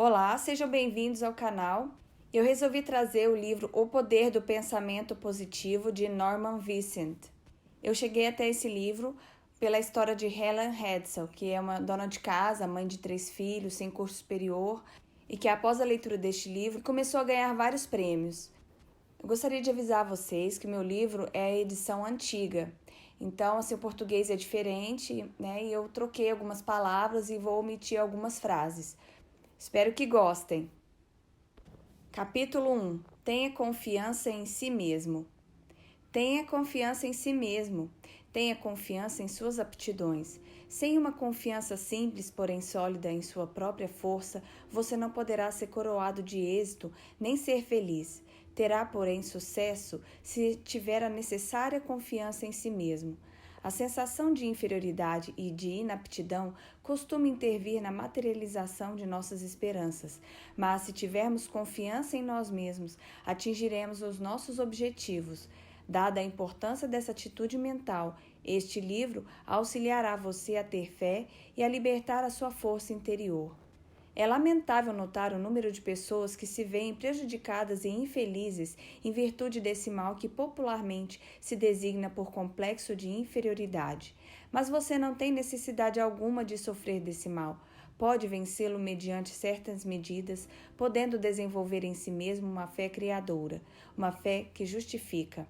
Olá, sejam bem-vindos ao canal. Eu resolvi trazer o livro O Poder do Pensamento Positivo, de Norman Vincent. Eu cheguei até esse livro pela história de Helen Edsel, que é uma dona de casa, mãe de 3 filhos, sem curso superior, e que após a leitura deste livro começou a ganhar vários prêmios. Eu gostaria de avisar vocês que o meu livro é a edição antiga. Então, assim, o português é diferente, né? E eu troquei algumas palavras e vou omitir algumas frases. Espero que gostem. Capítulo 1. Tenha confiança em si mesmo. Tenha confiança em si mesmo. Tenha confiança em suas aptidões. Sem uma confiança simples, porém sólida em sua própria força, você não poderá ser coroado de êxito nem ser feliz. Terá, porém, sucesso se tiver a necessária confiança em si mesmo. A sensação de inferioridade e de inaptidão costuma intervir na materialização de nossas esperanças, mas se tivermos confiança em nós mesmos, atingiremos os nossos objetivos. Dada a importância dessa atitude mental, este livro auxiliará você a ter fé e a libertar a sua força interior. É lamentável notar o número de pessoas que se veem prejudicadas e infelizes em virtude desse mal que popularmente se designa por complexo de inferioridade. Mas você não tem necessidade alguma de sofrer desse mal. Pode vencê-lo mediante certas medidas, podendo desenvolver em si mesmo uma fé criadora, uma fé que justifica.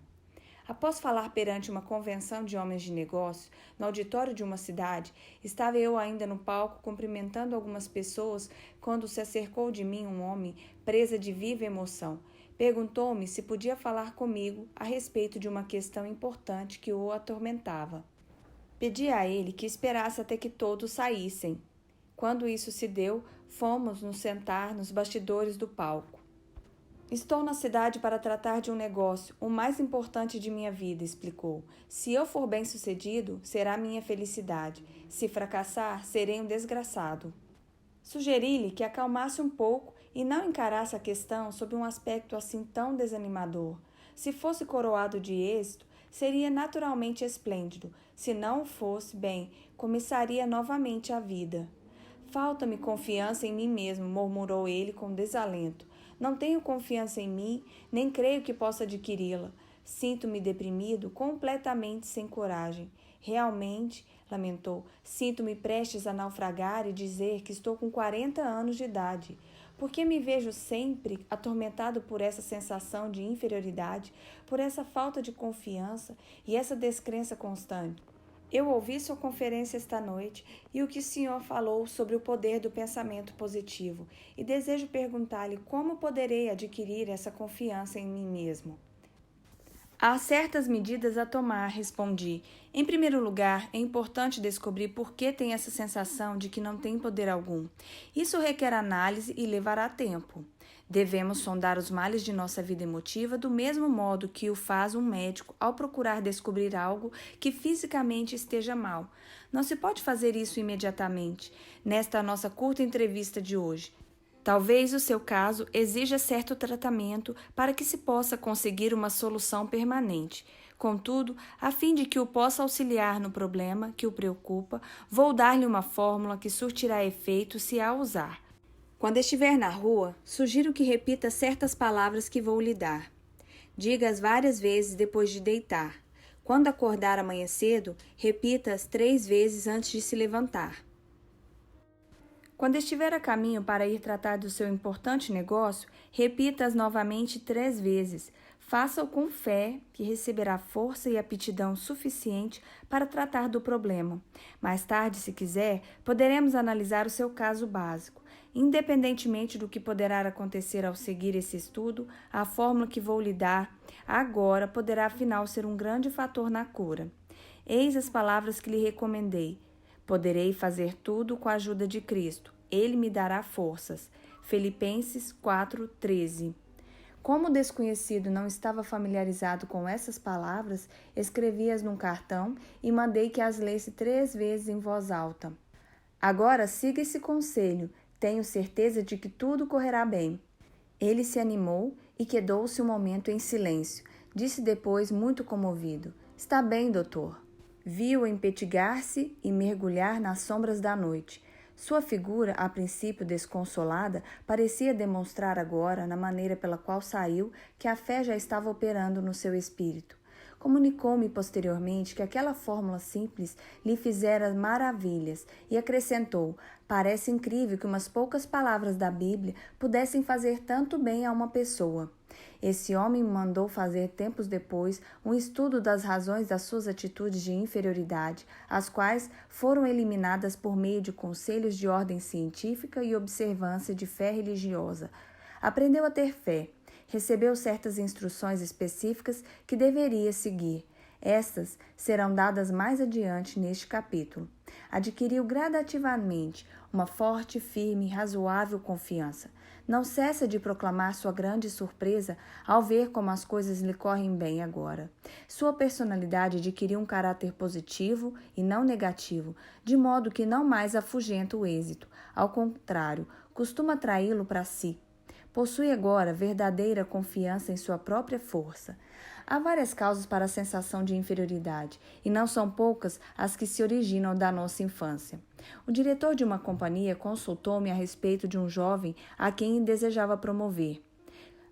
Após falar perante uma convenção de homens de negócio, no auditório de uma cidade, estava eu ainda no palco cumprimentando algumas pessoas quando se acercou de mim um homem presa de viva emoção. Perguntou-me se podia falar comigo a respeito de uma questão importante que o atormentava. Pedi a ele que esperasse até que todos saíssem. Quando isso se deu, fomos nos sentar nos bastidores do palco. Estou na cidade para tratar de um negócio, o mais importante de minha vida, explicou. Se eu for bem-sucedido, será minha felicidade. Se fracassar, serei um desgraçado. Sugeri-lhe que acalmasse um pouco e não encarasse a questão sob um aspecto assim tão desanimador. Se fosse coroado de êxito, seria naturalmente esplêndido. Se não o fosse, bem, começaria novamente a vida. Falta-me confiança em mim mesmo, murmurou ele com desalento. Não tenho confiança em mim, nem creio que possa adquiri-la. Sinto-me deprimido, completamente sem coragem. Realmente, lamentou, sinto-me prestes a naufragar e dizer que estou com 40 anos de idade. Por que me vejo sempre atormentado por essa sensação de inferioridade, por essa falta de confiança e essa descrença constante? Eu ouvi sua conferência esta noite e o que o senhor falou sobre o poder do pensamento positivo e desejo perguntar-lhe como poderei adquirir essa confiança em mim mesmo. Há certas medidas a tomar, respondi. Em primeiro lugar, é importante descobrir por que tem essa sensação de que não tem poder algum. Isso requer análise e levará tempo. Devemos sondar os males de nossa vida emotiva do mesmo modo que o faz um médico ao procurar descobrir algo que fisicamente esteja mal. Não se pode fazer isso imediatamente, nesta nossa curta entrevista de hoje. Talvez o seu caso exija certo tratamento para que se possa conseguir uma solução permanente. Contudo, a fim de que o possa auxiliar no problema que o preocupa, vou dar-lhe uma fórmula que surtirá efeito se a usar. Quando estiver na rua, sugiro que repita certas palavras que vou lhe dar. Diga-as várias vezes depois de deitar. Quando acordar amanhã cedo, repita-as 3 vezes antes de se levantar. Quando estiver a caminho para ir tratar do seu importante negócio, repita-as novamente 3 vezes. Faça-o com fé, que receberá força e aptidão suficiente para tratar do problema. Mais tarde, se quiser, poderemos analisar o seu caso básico. Independentemente do que poderá acontecer ao seguir esse estudo, a fórmula que vou lhe dar agora poderá afinal ser um grande fator na cura. Eis as palavras que lhe recomendei. Poderei fazer tudo com a ajuda de Cristo. Ele me dará forças. Filipenses 4:13. Como o desconhecido não estava familiarizado com essas palavras, escrevi-as num cartão e mandei que as lesse 3 vezes em voz alta. Agora siga esse conselho. Tenho certeza de que tudo correrá bem. Ele se animou e quedou-se um momento em silêncio. Disse depois, muito comovido: Está bem, doutor. Vi-o empetigar-se e mergulhar nas sombras da noite. Sua figura, a princípio desconsolada, parecia demonstrar agora, na maneira pela qual saiu, que a fé já estava operando no seu espírito. Comunicou-me posteriormente que aquela fórmula simples lhe fizera maravilhas e acrescentou: parece incrível que umas poucas palavras da Bíblia pudessem fazer tanto bem a uma pessoa. Esse homem me mandou fazer tempos depois um estudo das razões das suas atitudes de inferioridade, as quais foram eliminadas por meio de conselhos de ordem científica e observância de fé religiosa. Aprendeu a ter fé. Recebeu certas instruções específicas que deveria seguir. Estas serão dadas mais adiante neste capítulo. Adquiriu gradativamente uma forte, firme e razoável confiança. Não cessa de proclamar sua grande surpresa ao ver como as coisas lhe correm bem agora. Sua personalidade adquiriu um caráter positivo e não negativo, de modo que não mais afugenta o êxito. Ao contrário, costuma atraí-lo para si. Possui agora verdadeira confiança em sua própria força. Há várias causas para a sensação de inferioridade, e não são poucas as que se originam da nossa infância. O diretor de uma companhia consultou-me a respeito de um jovem a quem desejava promover.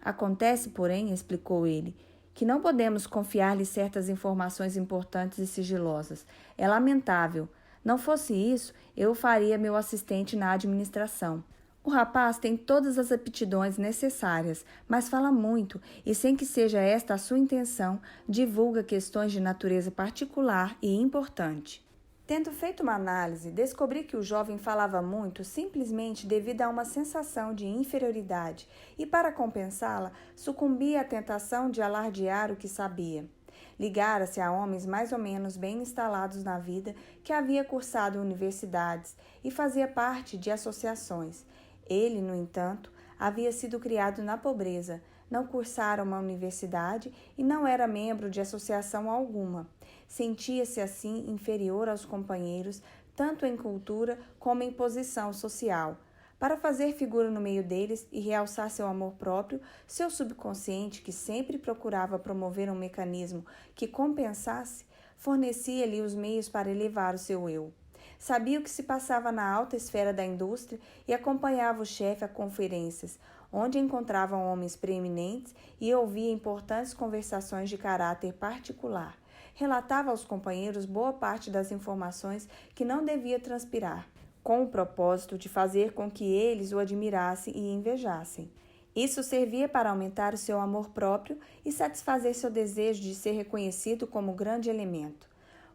Acontece, porém, explicou ele, que não podemos confiar-lhe certas informações importantes e sigilosas. É lamentável. Não fosse isso, eu o faria meu assistente na administração. O rapaz tem todas as aptidões necessárias, mas fala muito e, sem que seja esta a sua intenção, divulga questões de natureza particular e importante. Tendo feito uma análise, descobri que o jovem falava muito simplesmente devido a uma sensação de inferioridade e, para compensá-la, sucumbia à tentação de alardear o que sabia. Ligara-se a homens mais ou menos bem instalados na vida, que havia cursado universidades e fazia parte de associações. Ele, no entanto, havia sido criado na pobreza, não cursara uma universidade e não era membro de associação alguma. Sentia-se assim inferior aos companheiros, tanto em cultura como em posição social. Para fazer figura no meio deles e realçar seu amor próprio, seu subconsciente, que sempre procurava promover um mecanismo que compensasse, fornecia-lhe os meios para elevar o seu eu. Sabia o que se passava na alta esfera da indústria e acompanhava o chefe a conferências, onde encontravam homens preeminentes e ouvia importantes conversações de caráter particular. Relatava aos companheiros boa parte das informações que não devia transpirar, com o propósito de fazer com que eles o admirassem e invejassem. Isso servia para aumentar o seu amor próprio e satisfazer seu desejo de ser reconhecido como grande elemento.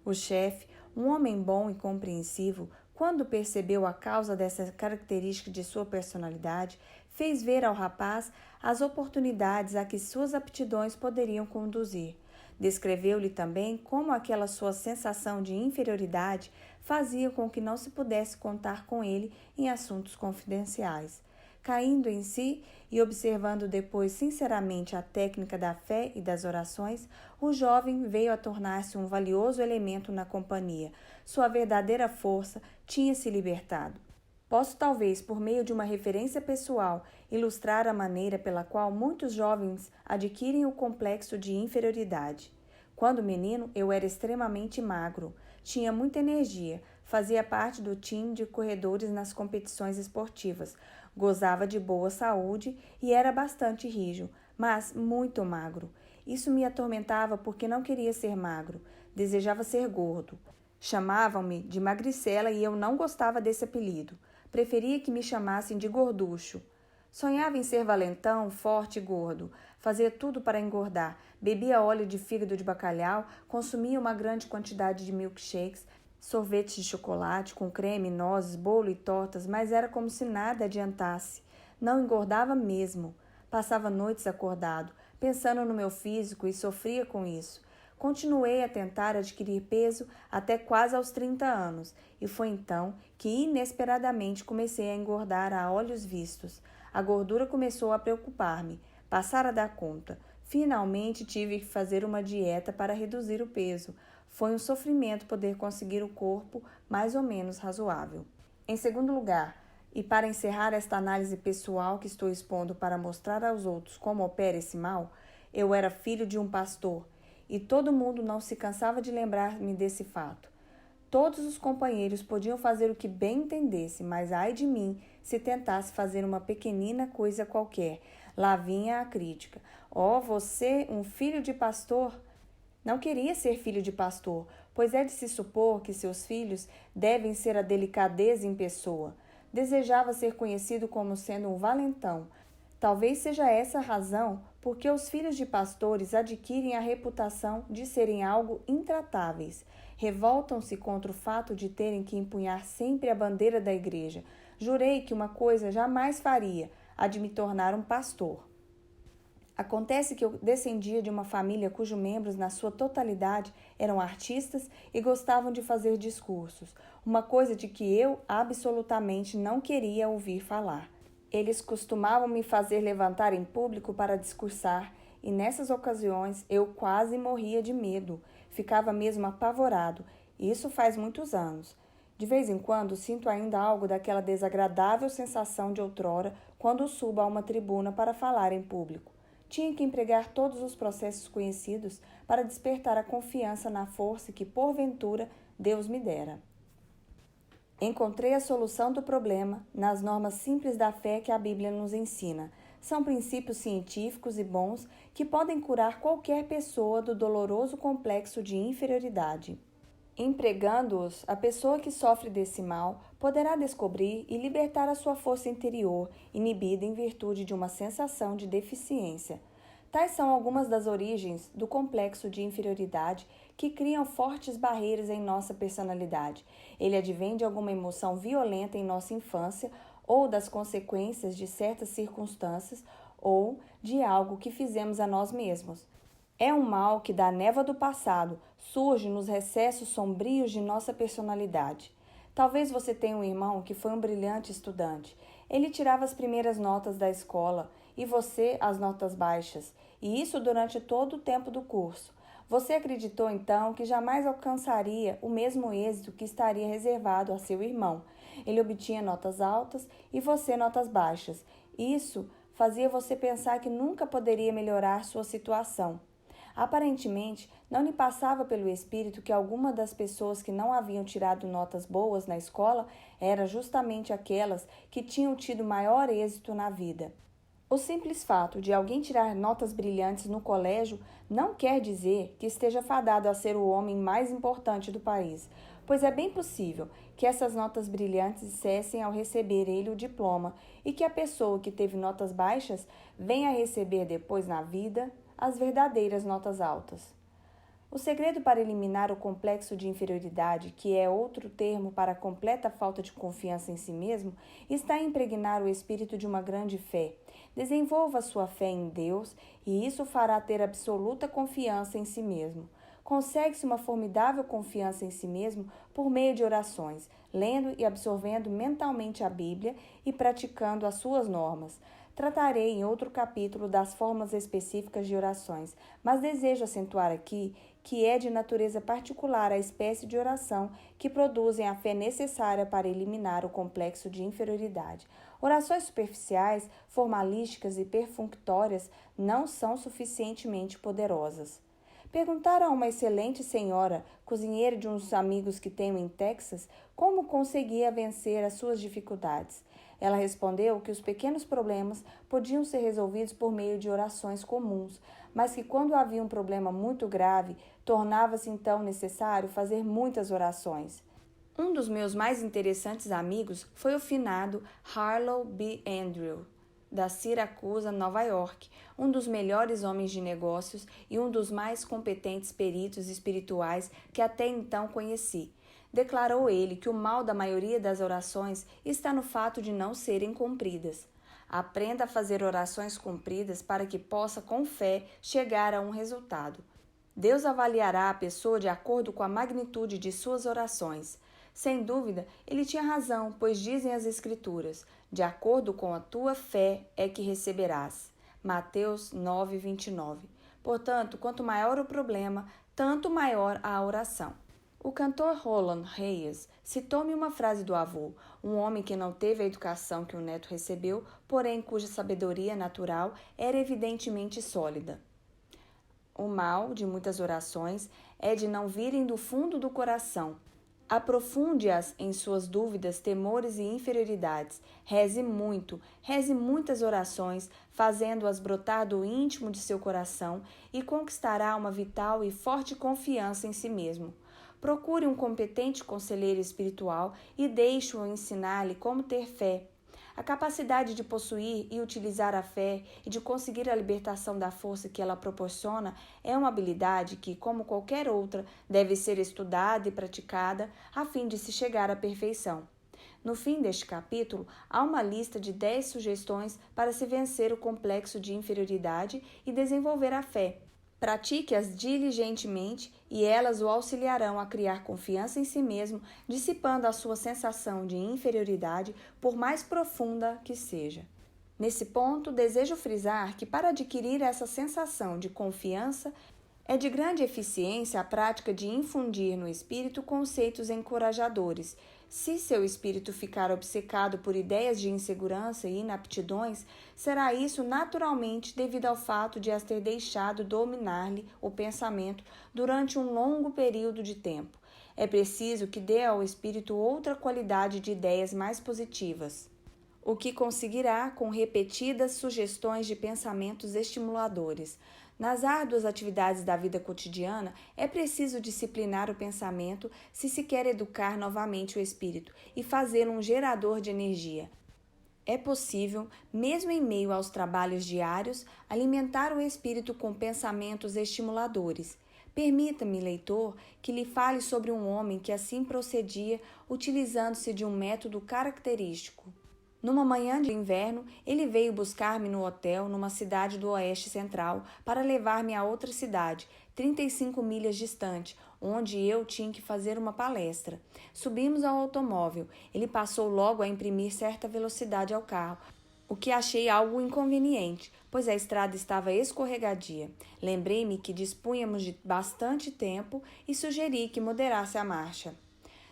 O chefe, um homem bom e compreensivo, quando percebeu a causa dessa característica de sua personalidade, fez ver ao rapaz as oportunidades a que suas aptidões poderiam conduzir. Descreveu-lhe também como aquela sua sensação de inferioridade fazia com que não se pudesse contar com ele em assuntos confidenciais. Caindo em si e observando depois sinceramente a técnica da fé e das orações, o jovem veio a tornar-se um valioso elemento na companhia. Sua verdadeira força tinha se libertado. Posso, talvez, por meio de uma referência pessoal, ilustrar a maneira pela qual muitos jovens adquirem o complexo de inferioridade. Quando menino, eu era extremamente magro, tinha muita energia, fazia parte do time de corredores nas competições esportivas, gozava de boa saúde e era bastante rijo, mas muito magro. Isso me atormentava porque não queria ser magro, desejava ser gordo. Chamavam-me de magricela e eu não gostava desse apelido. Preferia que me chamassem de gorducho. Sonhava em ser valentão, forte e gordo. Fazia tudo para engordar. Bebia óleo de fígado de bacalhau, consumia uma grande quantidade de milkshakes, sorvetes de chocolate com creme, nozes, bolo e tortas, mas era como se nada adiantasse. Não engordava mesmo. Passava noites acordado, pensando no meu físico e sofria com isso. Continuei a tentar adquirir peso até quase aos 30 anos, e foi então que inesperadamente comecei a engordar a olhos vistos. A gordura começou a preocupar-me, passara a dar conta. Finalmente tive que fazer uma dieta para reduzir o peso. Foi um sofrimento poder conseguir o corpo mais ou menos razoável. Em segundo lugar, e para encerrar esta análise pessoal que estou expondo para mostrar aos outros como opera esse mal, eu era filho de um pastor, e todo mundo não se cansava de lembrar-me desse fato. Todos os companheiros podiam fazer o que bem entendesse, mas ai de mim se tentasse fazer uma pequenina coisa qualquer. Lá vinha a crítica. Oh, você, um filho de pastor? Não queria ser filho de pastor, pois é de se supor que seus filhos devem ser a delicadeza em pessoa. Desejava ser conhecido como sendo um valentão. Talvez seja essa a razão porque os filhos de pastores adquirem a reputação de serem algo intratáveis. Revoltam-se contra o fato de terem que empunhar sempre a bandeira da igreja. Jurei que uma coisa jamais faria, a de me tornar um pastor. Acontece que eu descendia de uma família cujos membros, na sua totalidade, eram artistas e gostavam de fazer discursos, uma coisa de que eu absolutamente não queria ouvir falar. Eles costumavam me fazer levantar em público para discursar, e nessas ocasiões eu quase morria de medo, ficava mesmo apavorado, e isso faz muitos anos. De vez em quando sinto ainda algo daquela desagradável sensação de outrora quando subo a uma tribuna para falar em público. Tinha que empregar todos os processos conhecidos para despertar a confiança na força que, porventura, Deus me dera. Encontrei a solução do problema nas normas simples da fé que a Bíblia nos ensina. São princípios científicos e bons que podem curar qualquer pessoa do doloroso complexo de inferioridade. Empregando-os, a pessoa que sofre desse mal poderá descobrir e libertar a sua força interior, inibida em virtude de uma sensação de deficiência. Tais são algumas das origens do complexo de inferioridade que criam fortes barreiras em nossa personalidade. Ele advém de alguma emoção violenta em nossa infância ou das consequências de certas circunstâncias ou de algo que fizemos a nós mesmos. É um mal que, da névoa do passado, surge nos recessos sombrios de nossa personalidade. Talvez você tenha um irmão que foi um brilhante estudante. Ele tirava as primeiras notas da escola e você as notas baixas, e isso durante todo o tempo do curso. Você acreditou então que jamais alcançaria o mesmo êxito que estaria reservado a seu irmão. Ele obtinha notas altas e você notas baixas. Isso fazia você pensar que nunca poderia melhorar sua situação. Aparentemente, não lhe passava pelo espírito que alguma das pessoas que não haviam tirado notas boas na escola eram justamente aquelas que tinham tido maior êxito na vida. O simples fato de alguém tirar notas brilhantes no colégio não quer dizer que esteja fadado a ser o homem mais importante do país, pois é bem possível que essas notas brilhantes cessem ao receber ele o diploma e que a pessoa que teve notas baixas venha a receber depois na vida as verdadeiras notas altas. O segredo para eliminar o complexo de inferioridade, que é outro termo para a completa falta de confiança em si mesmo, está em impregnar o espírito de uma grande fé. Desenvolva sua fé em Deus e isso fará ter absoluta confiança em si mesmo. Consegue-se uma formidável confiança em si mesmo por meio de orações, lendo e absorvendo mentalmente a Bíblia e praticando as suas normas. Tratarei em outro capítulo das formas específicas de orações, mas desejo acentuar aqui que é de natureza particular a espécie de oração que produzem a fé necessária para eliminar o complexo de inferioridade. Orações superficiais, formalísticas e perfunctórias não são suficientemente poderosas. Perguntaram a uma excelente senhora, cozinheira de uns amigos que tenho em Texas, como conseguia vencer as suas dificuldades. Ela respondeu que os pequenos problemas podiam ser resolvidos por meio de orações comuns, mas que quando havia um problema muito grave, tornava-se então necessário fazer muitas orações. Um dos meus mais interessantes amigos foi o finado Harlow B. Andrew, da Siracusa, Nova York, um dos melhores homens de negócios e um dos mais competentes peritos espirituais que até então conheci. Declarou ele que o mal da maioria das orações está no fato de não serem cumpridas. Aprenda a fazer orações cumpridas para que possa, com fé, chegar a um resultado. Deus avaliará a pessoa de acordo com a magnitude de suas orações. Sem dúvida, ele tinha razão, pois dizem as Escrituras, de acordo com a tua fé é que receberás. Mateus 9:29. Portanto, quanto maior o problema, tanto maior a oração. O cantor Roland Hayes citou-me uma frase do avô, um homem que não teve a educação que o neto recebeu, porém cuja sabedoria natural era evidentemente sólida. O mal de muitas orações é de não virem do fundo do coração. Aprofunde-as em suas dúvidas, temores e inferioridades. Reze muito, reze muitas orações, fazendo-as brotar do íntimo de seu coração e conquistará uma vital e forte confiança em si mesmo. Procure um competente conselheiro espiritual e deixe-o ensinar-lhe como ter fé. A capacidade de possuir e utilizar a fé e de conseguir a libertação da força que ela proporciona é uma habilidade que, como qualquer outra, deve ser estudada e praticada a fim de se chegar à perfeição. No fim deste capítulo, há uma lista de 10 sugestões para se vencer o complexo de inferioridade e desenvolver a fé. Pratique-as diligentemente e elas o auxiliarão a criar confiança em si mesmo, dissipando a sua sensação de inferioridade, por mais profunda que seja. Nesse ponto, desejo frisar que para adquirir essa sensação de confiança, é de grande eficiência a prática de infundir no espírito conceitos encorajadores. Se seu espírito ficar obcecado por ideias de insegurança e inaptidões, será isso naturalmente devido ao fato de as ter deixado dominar-lhe o pensamento durante um longo período de tempo. É preciso que dê ao espírito outra qualidade de ideias mais positivas, o que conseguirá com repetidas sugestões de pensamentos estimuladores. Nas árduas atividades da vida cotidiana, é preciso disciplinar o pensamento se se quer educar novamente o espírito e fazê-lo um gerador de energia. É possível, mesmo em meio aos trabalhos diários, alimentar o espírito com pensamentos estimuladores. Permita-me, leitor, que lhe fale sobre um homem que assim procedia, utilizando-se de um método característico. Numa manhã de inverno, ele veio buscar-me no hotel numa cidade do Oeste Central para levar-me a outra cidade, 35 milhas distante, onde eu tinha que fazer uma palestra. Subimos ao automóvel. Ele passou logo a imprimir certa velocidade ao carro, o que achei algo inconveniente, pois a estrada estava escorregadia. Lembrei-me que dispunhamos de bastante tempo e sugeri que moderasse a marcha.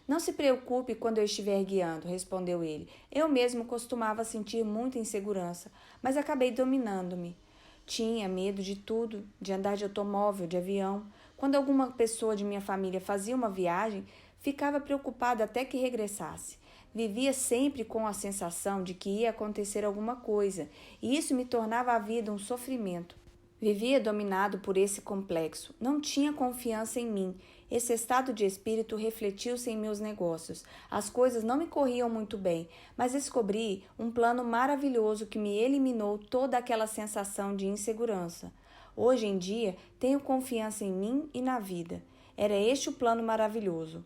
Não se preocupe quando eu estiver guiando, respondeu ele. Eu mesmo costumava sentir muita insegurança, mas acabei dominando-me. Tinha medo de tudo, de andar de automóvel, de avião. Quando alguma pessoa de minha família fazia uma viagem, ficava preocupada até que regressasse. Vivia sempre com a sensação de que ia acontecer alguma coisa, e isso me tornava a vida um sofrimento. Vivia dominado por esse complexo. Não tinha confiança em mim. Esse estado de espírito refletiu-se em meus negócios. As coisas não me corriam muito bem, mas descobri um plano maravilhoso que me eliminou toda aquela sensação de insegurança. Hoje em dia, tenho confiança em mim e na vida. Era este o plano maravilhoso.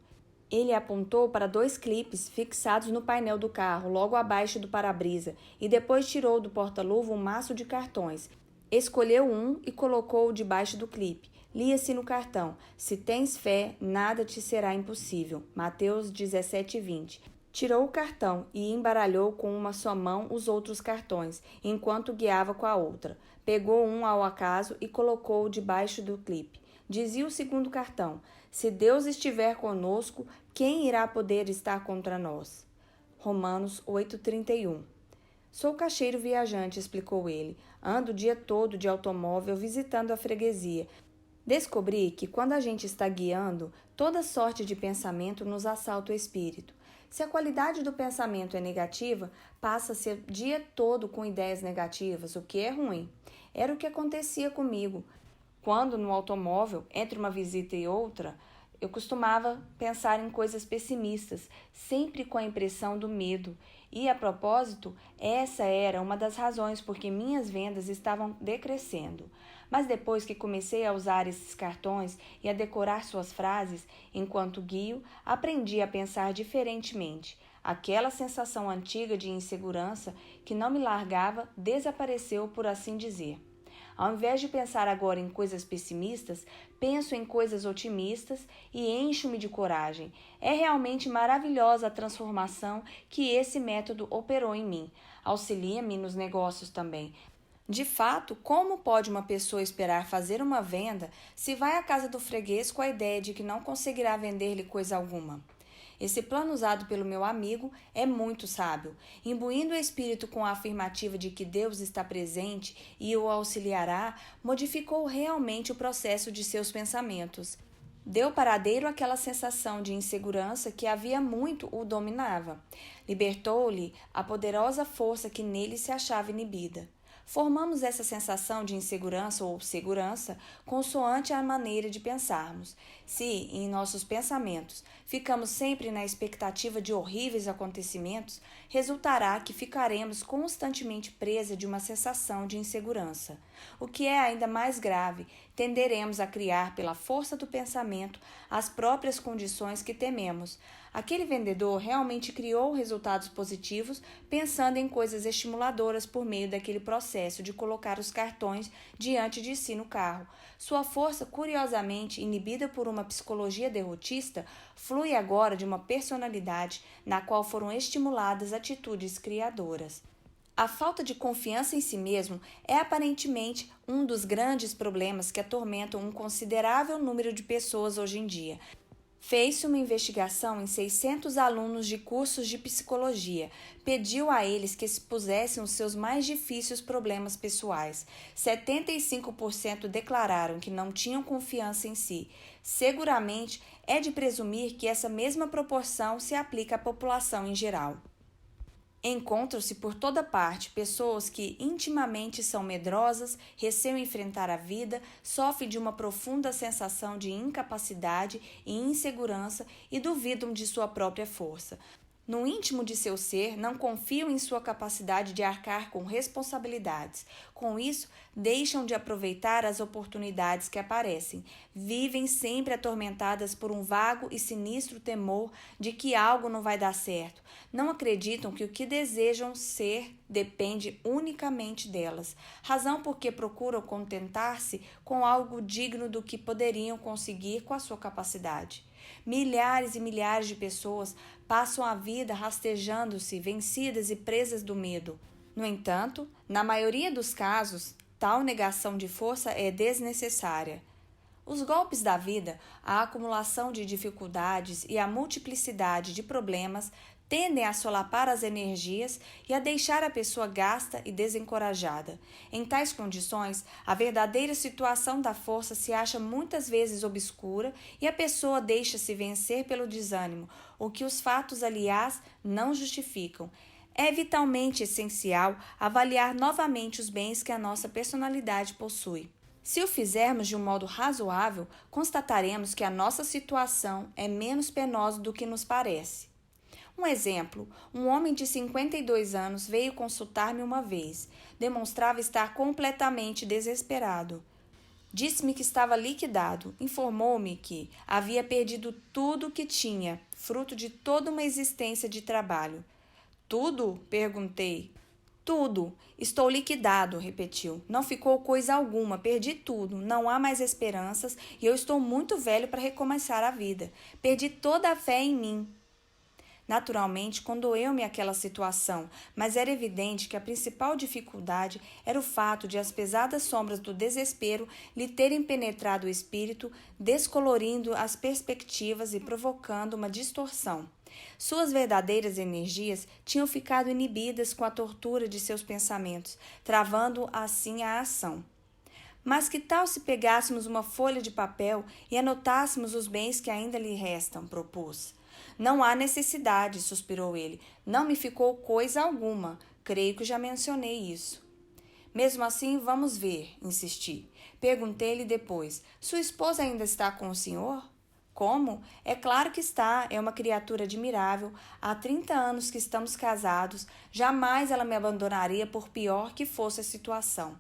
Ele apontou para 2 clipes fixados no painel do carro, logo abaixo do para-brisa, e depois tirou do porta-luva um maço de cartões. Escolheu um e colocou-o debaixo do clipe. Lia-se no cartão: se tens fé, nada te será impossível. Mateus 17:20. Tirou o cartão e embaralhou com uma só mão os outros cartões, enquanto guiava com a outra. Pegou um ao acaso e colocou-o debaixo do clipe. Dizia o segundo cartão: se Deus estiver conosco, quem irá poder estar contra nós? Romanos 8:31. Sou caixeiro viajante, explicou ele. Ando o dia todo de automóvel visitando a freguesia. Descobri que quando a gente está guiando, toda sorte de pensamento nos assalta o espírito. Se a qualidade do pensamento é negativa, passa-se o dia todo com ideias negativas, o que é ruim. Era o que acontecia comigo. Quando, no automóvel, entre uma visita e outra, eu costumava pensar em coisas pessimistas, sempre com a impressão do medo. E, a propósito, essa era uma das razões por que minhas vendas estavam decrescendo. Mas depois que comecei a usar esses cartões e a decorar suas frases, enquanto guio, aprendi a pensar diferentemente. Aquela sensação antiga de insegurança que não me largava desapareceu, por assim dizer. Ao invés de pensar agora em coisas pessimistas, penso em coisas otimistas e encho-me de coragem. É realmente maravilhosa a transformação que esse método operou em mim. Auxilia-me nos negócios também. De fato, como pode uma pessoa esperar fazer uma venda se vai à casa do freguês com a ideia de que não conseguirá vender-lhe coisa alguma? Esse plano usado pelo meu amigo é muito sábio. Imbuindo o espírito com a afirmativa de que Deus está presente e o auxiliará, modificou realmente o processo de seus pensamentos. Deu paradeiro àquela sensação de insegurança que havia muito o dominava. Libertou-lhe a poderosa força que nele se achava inibida. Formamos essa sensação de insegurança ou segurança consoante a maneira de pensarmos. Se, em nossos pensamentos, ficamos sempre na expectativa de horríveis acontecimentos, resultará que ficaremos constantemente presa de uma sensação de insegurança. O que é ainda mais grave, tenderemos a criar pela força do pensamento as próprias condições que tememos. Aquele vendedor realmente criou resultados positivos pensando em coisas estimuladoras por meio daquele processo de colocar os cartões diante de si no carro. Sua força, curiosamente inibida por uma psicologia derrotista, flui agora de uma personalidade na qual foram estimuladas atitudes criadoras. A falta de confiança em si mesmo é aparentemente um dos grandes problemas que atormentam um considerável número de pessoas hoje em dia. Fez-se uma investigação em 600 alunos de cursos de psicologia. Pediu a eles que expusessem os seus mais difíceis problemas pessoais. 75% declararam que não tinham confiança em si. Seguramente é de presumir que essa mesma proporção se aplica à população em geral. Encontram-se por toda parte pessoas que intimamente são medrosas, receiam enfrentar a vida, sofrem de uma profunda sensação de incapacidade e insegurança e duvidam de sua própria força. No íntimo de seu ser, não confiam em sua capacidade de arcar com responsabilidades. Com isso, deixam de aproveitar as oportunidades que aparecem. Vivem sempre atormentadas por um vago e sinistro temor de que algo não vai dar certo. Não acreditam que o que desejam ser depende unicamente delas, razão por que procuram contentar-se com algo digno do que poderiam conseguir com a sua capacidade. Milhares e milhares de pessoas passam a vida rastejando-se, vencidas e presas do medo. No entanto, na maioria dos casos, tal negação de força é desnecessária. Os golpes da vida, a acumulação de dificuldades e a multiplicidade de problemas tendem a solapar as energias e a deixar a pessoa gasta e desencorajada. Em tais condições, a verdadeira situação da força se acha muitas vezes obscura e a pessoa deixa-se vencer pelo desânimo, o que os fatos, aliás, não justificam. É vitalmente essencial avaliar novamente os bens que a nossa personalidade possui. Se o fizermos de um modo razoável, constataremos que a nossa situação é menos penosa do que nos parece. Um exemplo, um homem de 52 anos veio consultar-me uma vez. Demonstrava estar completamente desesperado. Disse-me que estava liquidado. Informou-me que havia perdido tudo o que tinha, fruto de toda uma existência de trabalho. Tudo? Perguntei. Tudo. Estou liquidado, repetiu. Não ficou coisa alguma, perdi tudo. Não há mais esperanças e eu estou muito velho para recomeçar a vida. Perdi toda a fé em mim. Naturalmente, condoeu-me aquela situação, mas era evidente que a principal dificuldade era o fato de as pesadas sombras do desespero lhe terem penetrado o espírito, descolorindo as perspectivas e provocando uma distorção. Suas verdadeiras energias tinham ficado inibidas com a tortura de seus pensamentos, travando assim a ação. Mas que tal se pegássemos uma folha de papel e anotássemos os bens que ainda lhe restam, propus. Não há necessidade, suspirou ele. Não me ficou coisa alguma. Creio que já mencionei isso. Mesmo assim, vamos ver, insisti. Perguntei-lhe depois. Sua esposa ainda está com o senhor? Como? É claro que está. É uma criatura admirável. Há 30 anos que estamos casados. Jamais ela me abandonaria por pior que fosse a situação.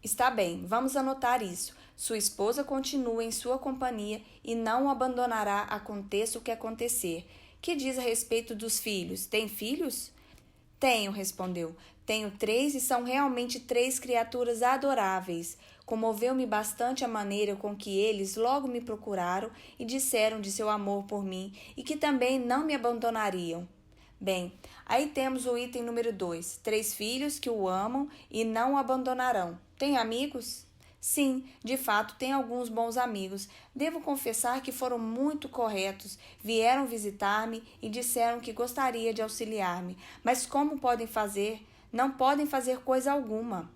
Está bem, vamos anotar isso. Sua esposa continua em sua companhia e não o abandonará, aconteça o que acontecer. Que diz a respeito dos filhos? Tem filhos? Tenho, respondeu. Tenho 3 e são realmente 3 criaturas adoráveis. Comoveu-me bastante a maneira com que eles logo me procuraram e disseram de seu amor por mim e que também não me abandonariam. Bem, aí temos o item número 2. 3 filhos que o amam e não o abandonarão. Tem amigos? Sim, de fato, tem alguns bons amigos. Devo confessar que foram muito corretos. Vieram visitar-me e disseram que gostaria de auxiliar-me. Mas como podem fazer? Não podem fazer coisa alguma.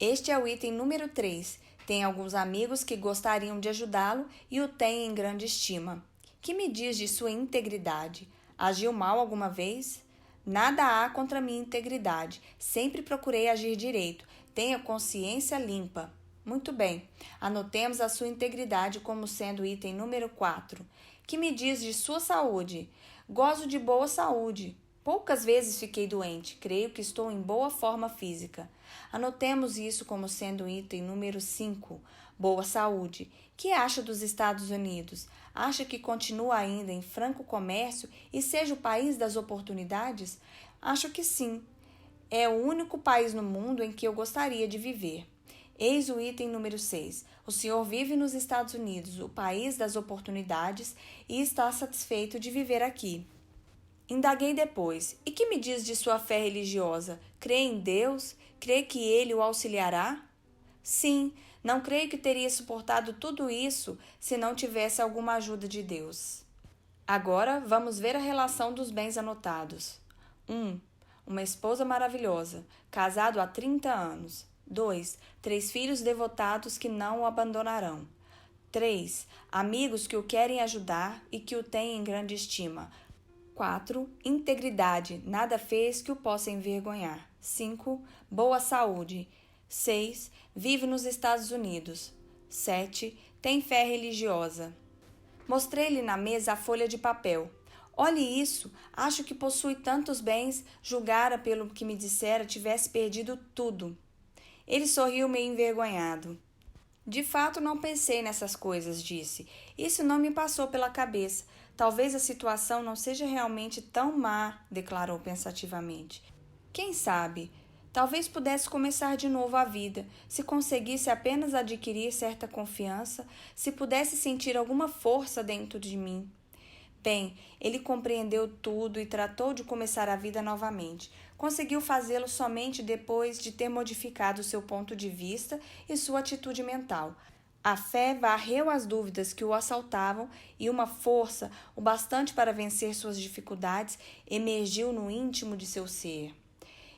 Este é o item número 3. Tem alguns amigos que gostariam de ajudá-lo e o têm em grande estima. Que me diz de sua integridade? Agiu mal alguma vez? Nada há contra minha integridade. Sempre procurei agir direito. Tenha consciência limpa. Muito bem. Anotemos a sua integridade como sendo item número 4. Que me diz de sua saúde? Gozo de boa saúde. Poucas vezes fiquei doente. Creio que estou em boa forma física. Anotemos isso como sendo item número 5. Boa saúde. Que acha dos Estados Unidos? Acha que continua ainda em franco comércio e seja o país das oportunidades? Acho que sim. É o único país no mundo em que eu gostaria de viver. Eis o item número 6. O senhor vive nos Estados Unidos, o país das oportunidades, e está satisfeito de viver aqui. Indaguei depois. E que me diz de sua fé religiosa? Crê em Deus? Crê que ele o auxiliará? Sim, não creio que teria suportado tudo isso se não tivesse alguma ajuda de Deus. Agora vamos ver a relação dos bens anotados. 1. Uma esposa maravilhosa, casado há 30 anos. 2. 3 filhos devotados que não o abandonarão. 3. Amigos que o querem ajudar e que o têm em grande estima. 4. Integridade, nada fez que o possa envergonhar. 5. Boa saúde. 6. Vive nos Estados Unidos. 7. Tem fé religiosa. Mostrei-lhe na mesa a folha de papel. Olhe isso, acho que possui tantos bens, julgara pelo que me dissera tivesse perdido tudo. Ele sorriu meio envergonhado. De fato, não pensei nessas coisas, disse. Isso não me passou pela cabeça. Talvez a situação não seja realmente tão má, declarou pensativamente. Quem sabe? Talvez pudesse começar de novo a vida, se conseguisse apenas adquirir certa confiança, se pudesse sentir alguma força dentro de mim. Bem, ele compreendeu tudo e tratou de começar a vida novamente. Conseguiu fazê-lo somente depois de ter modificado seu ponto de vista e sua atitude mental. A fé varreu as dúvidas que o assaltavam e uma força, o bastante para vencer suas dificuldades, emergiu no íntimo de seu ser.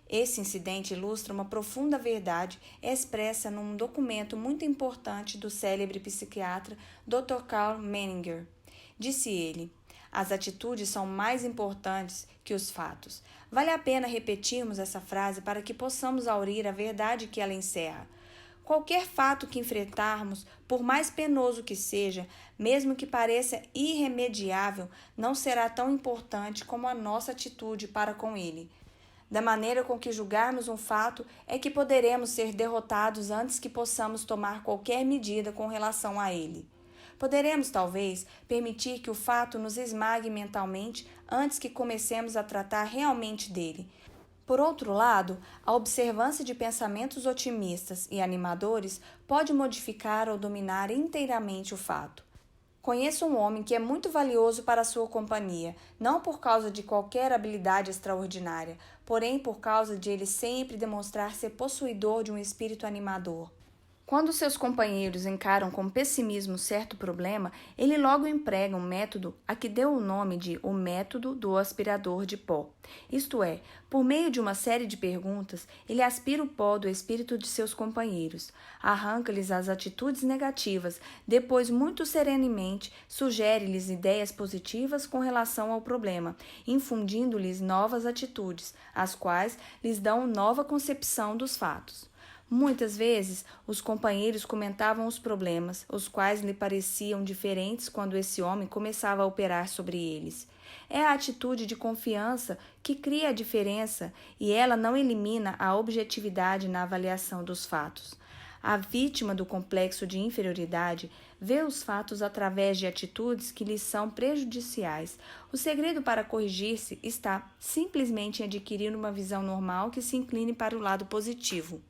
Esse incidente ilustra uma profunda verdade expressa num documento muito importante do célebre psiquiatra Dr. Karl Menninger. Disse ele: as atitudes são mais importantes que os fatos. Vale a pena repetirmos essa frase para que possamos aurir a verdade que ela encerra. Qualquer fato que enfrentarmos, por mais penoso que seja, mesmo que pareça irremediável, não será tão importante como a nossa atitude para com ele. Da maneira com que julgarmos um fato é que poderemos ser derrotados antes que possamos tomar qualquer medida com relação a ele. Poderemos, talvez, permitir que o fato nos esmague mentalmente antes que comecemos a tratar realmente dele. Por outro lado, a observância de pensamentos otimistas e animadores pode modificar ou dominar inteiramente o fato. Conheço um homem que é muito valioso para a sua companhia, não por causa de qualquer habilidade extraordinária, porém por causa de ele sempre demonstrar ser possuidor de um espírito animador. Quando seus companheiros encaram com pessimismo certo problema, ele logo emprega um método a que deu o nome de o método do aspirador de pó. Isto é, por meio de uma série de perguntas, ele aspira o pó do espírito de seus companheiros, arranca-lhes as atitudes negativas, depois, muito serenamente, sugere-lhes ideias positivas com relação ao problema, infundindo-lhes novas atitudes, as quais lhes dão nova concepção dos fatos. Muitas vezes, os companheiros comentavam os problemas, os quais lhe pareciam diferentes quando esse homem começava a operar sobre eles. É a atitude de confiança que cria a diferença e ela não elimina a objetividade na avaliação dos fatos. A vítima do complexo de inferioridade vê os fatos através de atitudes que lhes são prejudiciais. O segredo para corrigir-se está simplesmente em adquirir uma visão normal que se incline para o lado positivo.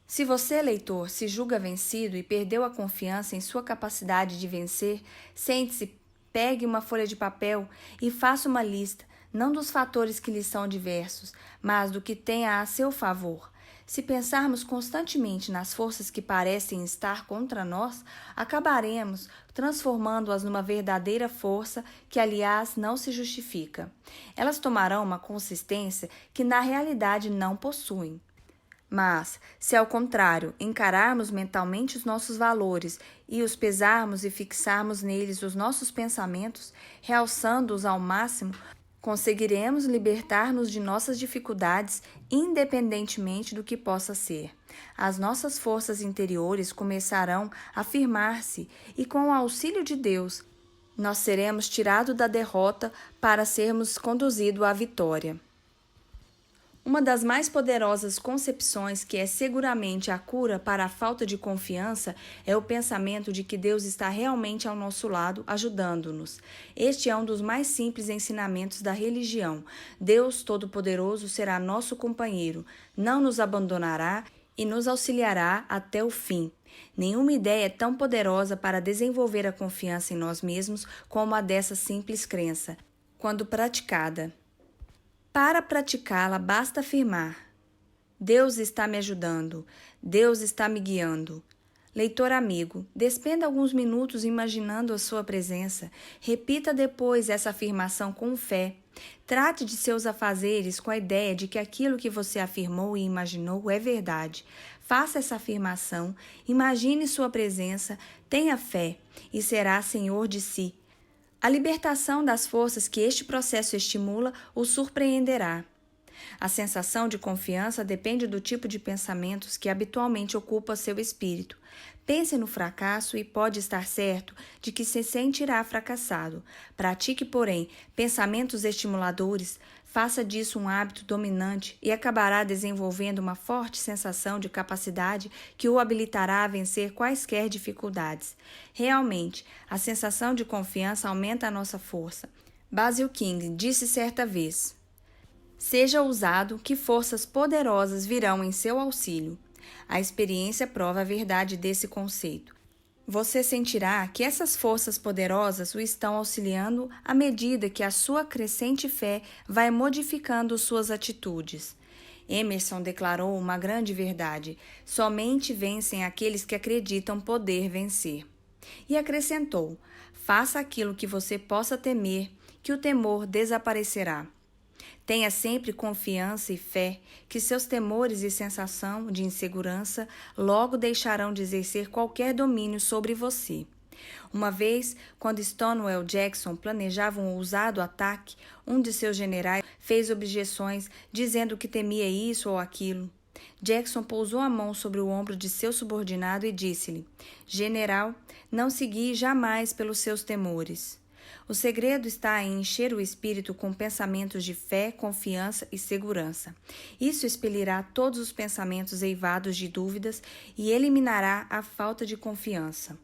Se você, leitor, se julga vencido e perdeu a confiança em sua capacidade de vencer, sente-se, pegue uma folha de papel e faça uma lista, não dos fatores que lhe são adversos, mas do que tenha a seu favor. Se pensarmos constantemente nas forças que parecem estar contra nós, acabaremos transformando-as numa verdadeira força que, aliás, não se justifica. Elas tomarão uma consistência que na realidade não possuem. Mas, se ao contrário, encararmos mentalmente os nossos valores e os pesarmos e fixarmos neles os nossos pensamentos, realçando-os ao máximo, conseguiremos libertar-nos de nossas dificuldades, independentemente do que possa ser. As nossas forças interiores começarão a firmar-se e, com o auxílio de Deus, nós seremos tirados da derrota para sermos conduzidos à vitória. Uma das mais poderosas concepções, que é seguramente a cura para a falta de confiança, é o pensamento de que Deus está realmente ao nosso lado, ajudando-nos. Este é um dos mais simples ensinamentos da religião. Deus Todo-Poderoso será nosso companheiro, não nos abandonará e nos auxiliará até o fim. Nenhuma ideia é tão poderosa para desenvolver a confiança em nós mesmos como a dessa simples crença, quando praticada. Para praticá-la, basta afirmar: Deus está me ajudando, Deus está me guiando. Leitor amigo, despenda alguns minutos imaginando a sua presença. Repita depois essa afirmação com fé. Trate de seus afazeres com a ideia de que aquilo que você afirmou e imaginou é verdade. Faça essa afirmação, imagine sua presença, tenha fé e será senhor de si. A libertação das forças que este processo estimula o surpreenderá. A sensação de confiança depende do tipo de pensamentos que habitualmente ocupa seu espírito. Pense no fracasso e pode estar certo de que se sentirá fracassado. Pratique, porém, pensamentos estimuladores, faça disso um hábito dominante e acabará desenvolvendo uma forte sensação de capacidade que o habilitará a vencer quaisquer dificuldades. Realmente, a sensação de confiança aumenta a nossa força. Basil King disse certa vez: seja ousado, que forças poderosas virão em seu auxílio. A experiência prova a verdade desse conceito. Você sentirá que essas forças poderosas o estão auxiliando à medida que a sua crescente fé vai modificando suas atitudes. Emerson declarou uma grande verdade: somente vencem aqueles que acreditam poder vencer. E acrescentou: faça aquilo que você possa temer, que o temor desaparecerá. Tenha sempre confiança e fé que seus temores e sensação de insegurança logo deixarão de exercer qualquer domínio sobre você. Uma vez, quando Stonewall Jackson planejava um ousado ataque, um de seus generais fez objeções dizendo que temia isso ou aquilo. Jackson pousou a mão sobre o ombro de seu subordinado e disse-lhe: General, não se guie jamais pelos seus temores. O segredo está em encher o espírito com pensamentos de fé, confiança e segurança. Isso expelirá todos os pensamentos eivados de dúvidas e eliminará a falta de confiança.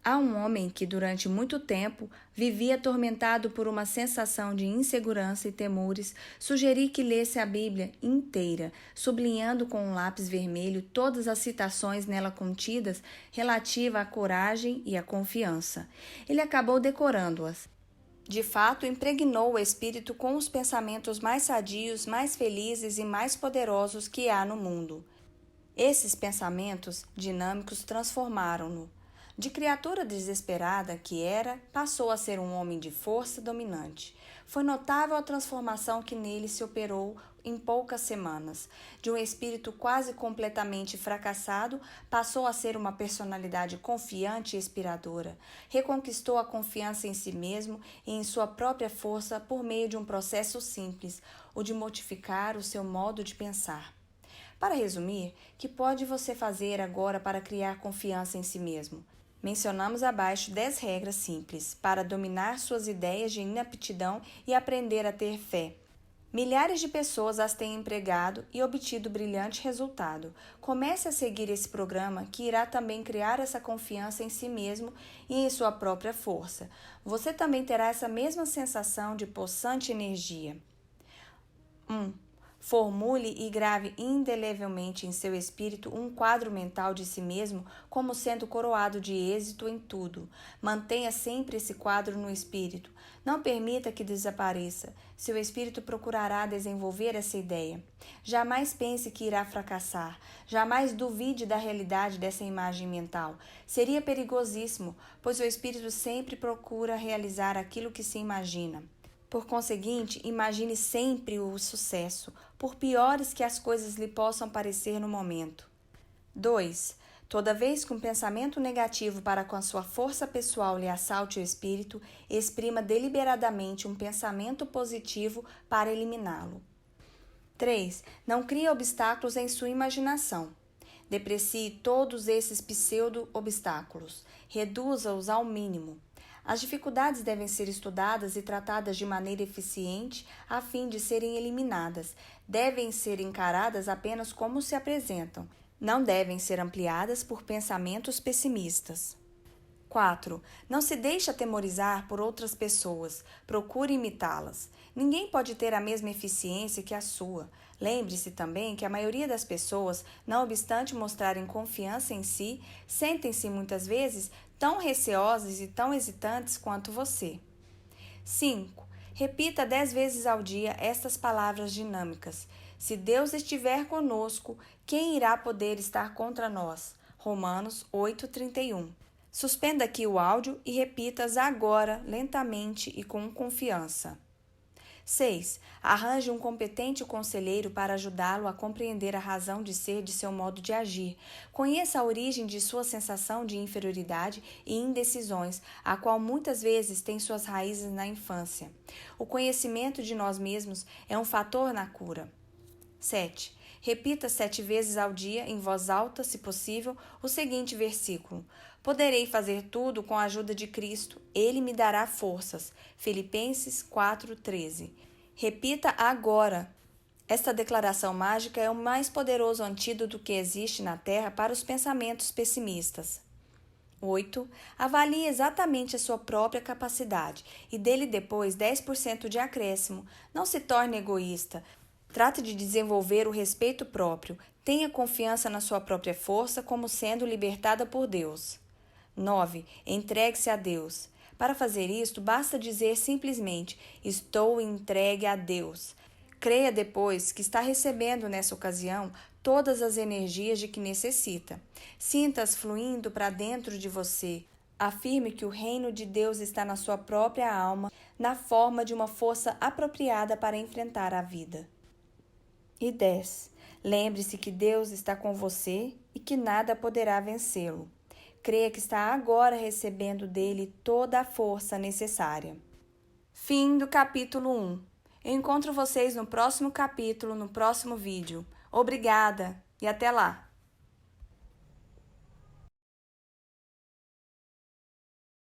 Há um homem que durante muito tempo vivia atormentado por uma sensação de insegurança e temores. Sugeri que lesse a Bíblia inteira, sublinhando com um lápis vermelho todas as citações nela contidas relativas à coragem e à confiança. Ele acabou decorando-as. De fato, impregnou o espírito com os pensamentos mais sadios, mais felizes e mais poderosos que há no mundo. Esses pensamentos dinâmicos transformaram-no. De criatura desesperada que era, passou a ser um homem de força dominante. Foi notável a transformação que nele se operou em poucas semanas. De um espírito quase completamente fracassado, passou a ser uma personalidade confiante e inspiradora. Reconquistou a confiança em si mesmo e em sua própria força por meio de um processo simples, o de modificar o seu modo de pensar. Para resumir, que pode você fazer agora para criar confiança em si mesmo? Mencionamos abaixo 10 regras simples para dominar suas ideias de inaptidão e aprender a ter fé. Milhares de pessoas as têm empregado e obtido brilhante resultado. Comece a seguir esse programa que irá também criar essa confiança em si mesmo e em sua própria força. Você também terá essa mesma sensação de possante energia. 1. Formule e grave indelevelmente em seu espírito um quadro mental de si mesmo como sendo coroado de êxito em tudo. Mantenha sempre esse quadro no espírito. Não permita que desapareça. Seu espírito procurará desenvolver essa ideia. Jamais pense que irá fracassar. Jamais duvide da realidade dessa imagem mental. Seria perigosíssimo, pois o espírito sempre procura realizar aquilo que se imagina. Por conseguinte, imagine sempre o sucesso, por piores que as coisas lhe possam parecer no momento. 2. Toda vez que um pensamento negativo para com a sua força pessoal lhe assalte o espírito, exprima deliberadamente um pensamento positivo para eliminá-lo. 3. Não crie obstáculos em sua imaginação. Deprecie todos esses pseudo-obstáculos. Reduza-os ao mínimo. As dificuldades devem ser estudadas e tratadas de maneira eficiente a fim de serem eliminadas. Devem ser encaradas apenas como se apresentam. Não devem ser ampliadas por pensamentos pessimistas. 4. Não se deixe atemorizar por outras pessoas. Procure imitá-las. Ninguém pode ter a mesma eficiência que a sua. Lembre-se também que a maioria das pessoas, não obstante mostrarem confiança em si, sentem-se muitas vezes tão receosas e tão hesitantes quanto você. 5. Repita 10 vezes ao dia estas palavras dinâmicas. Se Deus estiver conosco, quem irá poder estar contra nós? Romanos 8:31. Suspenda aqui o áudio e repita-as agora, lentamente e com confiança. 6. Arranje um competente conselheiro para ajudá-lo a compreender a razão de ser de seu modo de agir. Conheça a origem de sua sensação de inferioridade e indecisões, a qual muitas vezes tem suas raízes na infância. O conhecimento de nós mesmos é um fator na cura. 7. Repita 7 vezes ao dia, em voz alta, se possível, o seguinte versículo: Poderei fazer tudo com a ajuda de Cristo, Ele me dará forças. Filipenses 4:13. Repita agora. Esta declaração mágica é o mais poderoso antídoto que existe na Terra para os pensamentos pessimistas. 8. Avalie exatamente a sua própria capacidade e dê-lhe depois 10% de acréscimo. Não se torne egoísta. Trate de desenvolver o respeito próprio. Tenha confiança na sua própria força como sendo libertada por Deus. 9. Entregue-se a Deus. Para fazer isto, basta dizer simplesmente: estou entregue a Deus. Creia depois que está recebendo nessa ocasião todas as energias de que necessita. Sinta-as fluindo para dentro de você. Afirme que o reino de Deus está na sua própria alma, na forma de uma força apropriada para enfrentar a vida. E 10. Lembre-se que Deus está com você e que nada poderá vencê-lo. Creia que está agora recebendo dele toda a força necessária. Fim do capítulo 1. Eu encontro vocês no próximo capítulo, no próximo vídeo. Obrigada e até lá!